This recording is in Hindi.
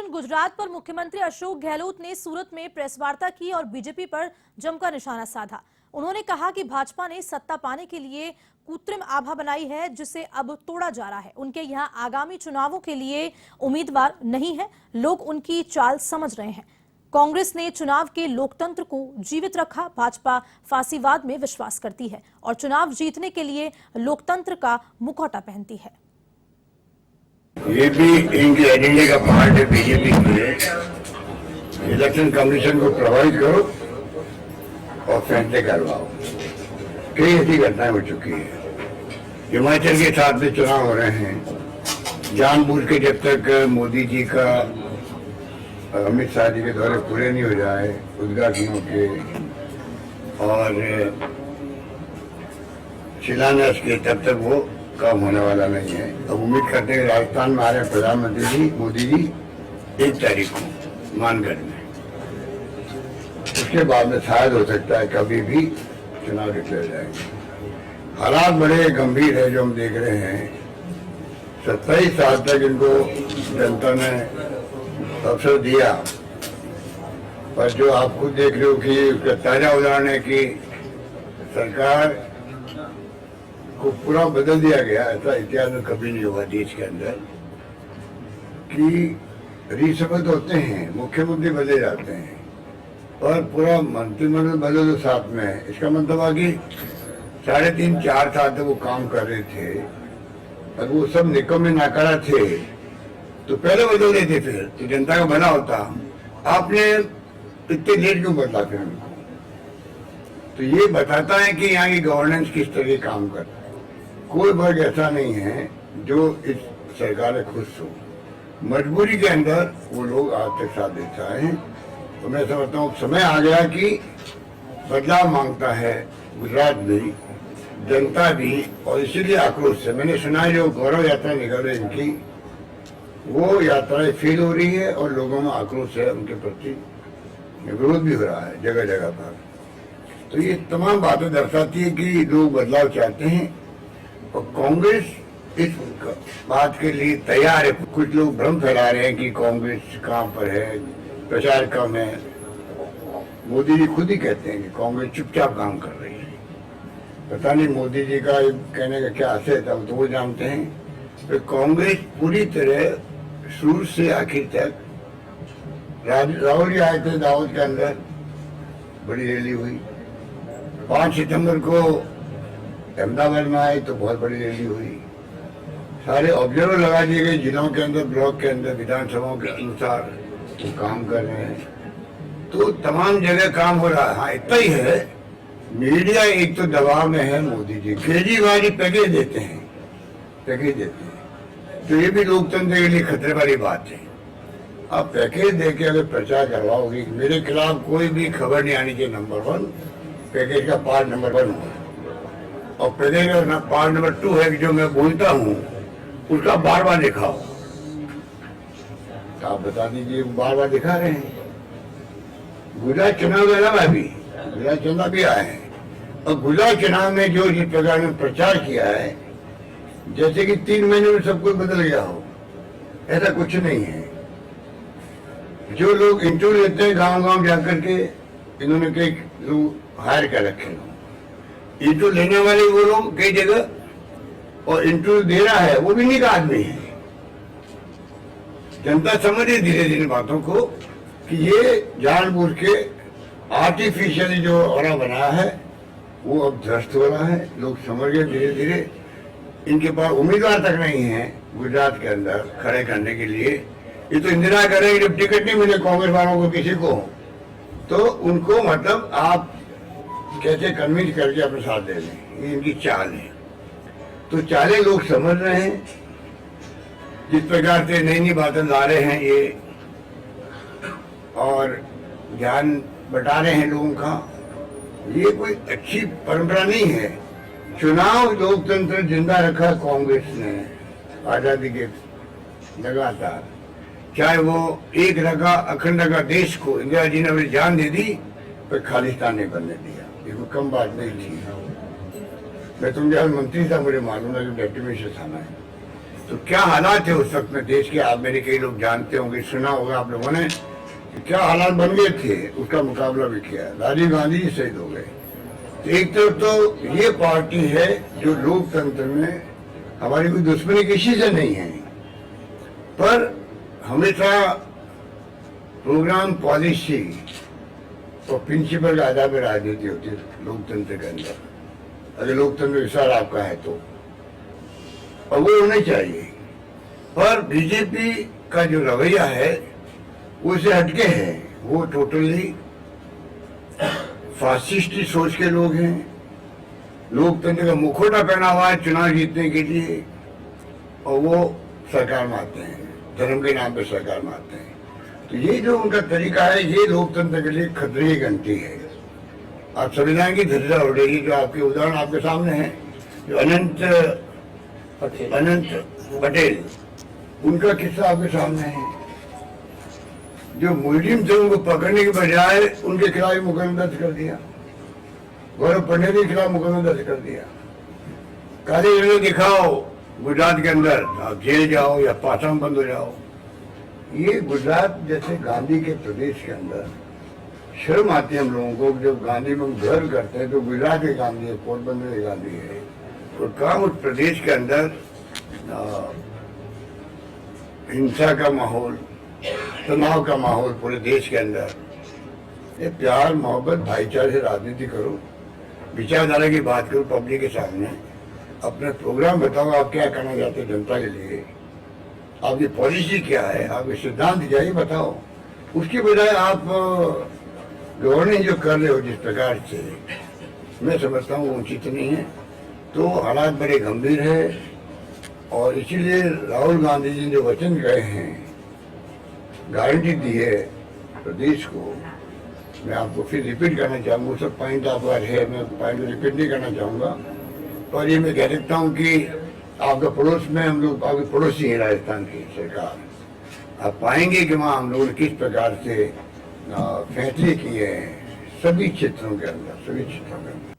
दरमियान गुजरात पर मुख्यमंत्री अशोक गहलोत ने सूरत में प्रेस वार्ता की और बीजेपी पर जमकर निशाना साधा। उन्होंने कहा कि भाजपा ने सत्ता पाने के लिए कृत्रिम आभा बनाई है, जिसे अब तोड़ा जा रहा है। उनके यहां आगामी चुनावों के लिए उम्मीदवार नहीं है, लोग उनकी चाल समझ रहे हैं। कांग्रेस ने चुनाव के लोकतंत्र को जीवित रखा। भाजपा फांसीवाद में विश्वास करती है और चुनाव जीतने के लिए लोकतंत्र का मुखौटा पहनती है। ये भी इनके एजेंडे का पार्ट है बीजेपी के। इलेक्शन कमीशन को प्रभावित करो और फैसले करवाओ। कई ऐसी घटनाएं हो चुकी है। हिमाचल के साथ में चुनाव हो रहे हैं। जानबूझ के जब तक मोदी जी का अमित शाह जी के दौरे पूरे नहीं हो जाए उद्घाटनों के और शिलान्यास के, तब तक वो काम होने वाला नहीं है। अब उम्मीद करते हैं राजस्थान में आ रहे प्रधानमंत्री जी मोदी जी 1 तारीख को मानगढ़ में, उसके बाद में शायद हो सकता है कभी भी चुनाव डिक्लेयर जाएंगे। हालात बड़े गंभीर है जो हम देख रहे हैं। 27 साल तक इनको जनता ने अवसर दिया, पर जो आप खुद देख रहे हो कि उसका ताजा उदाहरण है कि सरकार को पूरा बदल दिया गया। ऐसा इतिहास में कभी नहीं हुआ देश के अंदर कि रीशपथ होते हैं, मुख्यमंत्री बदले जाते हैं और पूरा मंत्रिमंडल बदल दो साथ में। इसका मतलब है कि 3.5-4 साल तक वो काम कर रहे थे। अगर वो सब निकम्मे नाकारा थे तो पहले बदल देते, फिर तो जनता का भला होता। आपने इतने लेट क्यों बदला फिर उनको? तो ये बताता है कि यहाँ की गवर्नेंस किस तरह काम करता है। कोई वर्ग ऐसा नहीं है जो इस सरकार से खुश हो। मजबूरी के अंदर वो लोग आज तक साथ देता है। तो मैं समझता हूँ समय आ गया कि बदलाव मांगता है गुजरात में जनता भी, और इसीलिए आक्रोश है। मैंने सुना है जो गौरव यात्रा निकल रही इनकी, वो यात्राएं फेल हो रही है और लोगों में आक्रोश है, उनके प्रति विरोध भी हो रहा है जगह जगह पर। तो ये तमाम बातें दर्शाती है कि लोग बदलाव चाहते हैं और कांग्रेस इस बात के लिए तैयार है। कुछ लोग भ्रम फैला रहे हैं कि कांग्रेस कहाँ पर है, प्रचार कम है। मोदी जी खुद ही कहते हैं कि कांग्रेस चुपचाप काम कर रही है। पता नहीं मोदी जी का कहने का क्या असर था, तो वो जानते हैं। तो कांग्रेस पूरी तरह शुरू से आखिर तक, राहुल जी आए थे दावत के अंदर, बड़ी रैली हुई। 5 सितंबर को अहमदाबाद में आए तो बहुत बड़ी रैली हुई। सारे ऑब्जर्वर लगा दिए गए जिलों के अंदर, ब्लॉक के अंदर, विधानसभाओं के अनुसार वो काम कर रहे हैं। तो तमाम जगह काम हो रहा है। हाँ, इतना ही है, मीडिया एक तो दबाव में है मोदी जी। केजरीवाल जी पैकेज देते हैं, तो ये भी लोकतंत्र के लिए खतरे वाली बात है। आप पैकेज देके अगर प्रचार करवाओगे, मेरे खिलाफ कोई भी खबर नहीं आनी चाहिए। नंबर 1 पैकेज का पार्ट नंबर 1 हो, और प्रदेश का पार्ट नंबर 2 है कि जो मैं बोलता हूँ उसका बार बार दिखाओ। तो आप बता दीजिए, बार बार दिखा रहे हैं। गुजरात चुनाव के अलावा भी गुजरात चुनाव भी आए हैं, और गुजरात चुनाव में जो जिस प्रकार ने प्रचार किया है, जैसे कि 3 महीने में सब कुछ बदल गया हो, ऐसा कुछ नहीं है। जो लोग इंटरव्यू लेते हैं गांव गांव जाकर के, इन्होंने कई लोग हायर कर रखे हैं। इंटरव्यू लेने वाले वो लोग कई जगह, और इंटरव्यू दे रहा है वो भी नहीं का आदमी है। जनता समझ रही धीरे धीरे बातों को कि ये जानबूझ के आर्टिफिशियल जो और बनाया है वो अब ध्वस्त हो रहा है। लोग समझ गए धीरे धीरे। इनके पास उम्मीदवार तक नहीं है गुजरात के अंदर खड़े करने के लिए। ये तो इंदिरा करेंगे, जब टिकट नहीं मिले कांग्रेस वालों को किसी को, तो उनको मतलब आप कैसे कन्विंस करके अपने साथ दे दें, ये इनकी चाल है। तो चालें लोग समझ रहे हैं। जिस प्रकार से नई नई बातें ला रहे हैं ये, और ध्यान बटा रहे हैं लोगों का, ये कोई अच्छी परंपरा नहीं है। चुनाव लोकतंत्र जिंदा रखा कांग्रेस ने आजादी के लगातार, चाहे वो एक रखा अखंड रखा देश को। इंदिरा जी ने अपनी जान दे दी, पर खालिस्तान नहीं बनने दिया। ये कोई कम बात नहीं थी। मैं तुम जब मंत्री था, मुझे मालूम है कि डेप्टी मिनिस्टर थाना है, तो क्या हालात थे उस वक्त में देश के, आप मेरे कई लोग जानते होंगे, सुना होगा आप लोगों ने कि क्या हालात बन गए थे, उसका मुकाबला भी किया। राजीव गांधी जी शहीद हो गए। तो एक तरफ तो ये पार्टी है जो लोकतंत्र में हमारी कोई दुश्मनी किसी से नहीं है, पर हमेशा प्रोग्राम, पॉलिसी और प्रिंसिपल के आधार पर राजनीति होती है लोकतंत्र के अंदर, अगर लोकतंत्र विचार आपका है तो, और वो होना चाहिए। पर बीजेपी का जो रवैया है वो इससे हटके है। वो टोटली फासिस्टी सोच के लोग हैं। लोकतंत्र का मुखौटा पहना हुआ है चुनाव जीतने के लिए, और वो सरकार में आते हैं, धर्म के नाम पे सरकार में आते हैं। तो ये जो उनका तरीका है, ये लोकतंत्र के लिए खतरे की घंटी है। आप संविधान की धज्जियां उड़ेगी। जो आपके उदाहरण आपके सामने है, जो अनंत पटेल, उनका किस्सा आपके सामने है। जो मुलजिम थे उनको पकड़ने के बजाय उनके खिलाफ मुकदमा दर्ज कर दिया, गौरव पंडित के खिलाफ मुकदमा दर्ज कर दिया। काले झंडे दिखाओ गुजरात के अंदर, आप जेल जाओ या पासम बंद हो जाओ। ये गुजरात जैसे गांधी के प्रदेश के अंदर शर्म आती है हम लोगों को। जब गांधी में गर्व करते हैं तो गुजरात के गांधी है, पोरबंदर के गांधी है। तो काम उस प्रदेश के अंदर हिंसा का माहौल, तनाव का माहौल पूरे देश के अंदर। ये प्यार, मोहब्बत, भाईचारे से राजनीति करो, विचारधारा की बात करो पब्लिक के सामने, अपना प्रोग्राम बताओ, आप क्या करना चाहते हैं जनता के लिए, आपकी पॉलिसी क्या है, आपके सिद्धांत क्या है बताओ। उसके बजाय आप गवर्निंग जो कर रहे हो जिस प्रकार से, मैं समझता हूँ वो उचित नहीं है। तो हालात बड़े गंभीर है, और इसीलिए राहुल गांधी जी ने जो वचन कहे हैं, गारंटी दी है प्रदेश को, मैं आपको फिर रिपीट करना चाहूँगा। सब पॉइंट आप है, मैं पॉइंट रिपीट नहीं करना चाहूँगा, पर ये मैं कह सकता हूँ कि आपका पड़ोस में हम लोग, आपके पड़ोसी हैं राजस्थान की सरकार, आप पाएंगे कि वहाँ हम लोगों ने किस प्रकार से फैसले किए हैं सभी क्षेत्रों के अंदर, सभी क्षेत्रों के अंदर।